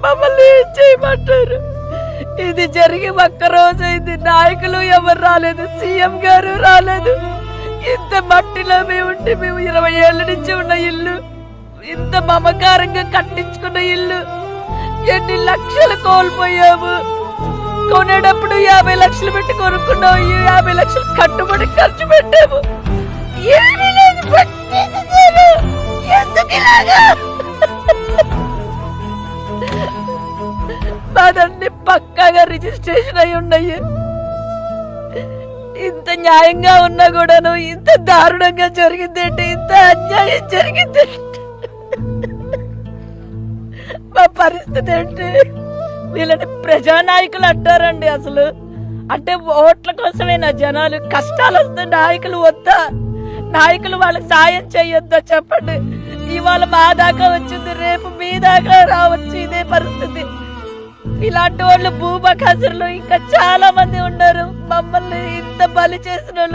మమ్మల్ని ఏం చేయమంటారు? ఇది జరిగి ఒక్కరోజు అయింది. నాయకులు ఎవరు రాలేదు, సీఎం గారు రాలేదు. ఇంత మట్టిలో మేము ఉంటే, మేము 20 ఏళ్ళ నుంచి ఉన్న ఇల్లు, ఇంత మమకారంగా కట్టించుకున్న ఇల్లు ఎన్ని లక్షలు కోల్పోయాము. కొనేటప్పుడు 50 లక్షలు పెట్టి కొనుక్కున్నాము, 50 లక్షలు కట్టుబడి ఖర్చు పెట్టాము. ఏమీ లేదు, ఎందుకు ఇలాగా? మాదన్ని పక్కాగా రిజిస్ట్రేషన్ అయి ఉన్నాయి. ఇంత న్యాయంగా ఉన్నా కూడాను ఇంత దారుణంగా జరిగిందంటే, ఇంత అన్యాయం జరిగిందంటే మా పరిస్థితి ఏంటి? వీళ్ళని ప్రజానాయకులు అంటారండి. అసలు అంటే ఓట్ల కోసమేనా జనాలు? కష్టాలు వస్తే నాయకులు వద్దా? నాయకులు వాళ్ళకి సాయం చేయొద్దా చెప్పండి? ఇవాళ మా దాకా వచ్చింది, రేపు మీ దాకా రావచ్చు ఇదే పరిస్థితి. ఇలాంటి వాళ్ళు భూమకాసురులు ఇంకా చాలా మంది ఉన్నారు. మమ్మల్ని ఇంత బలి చేసిన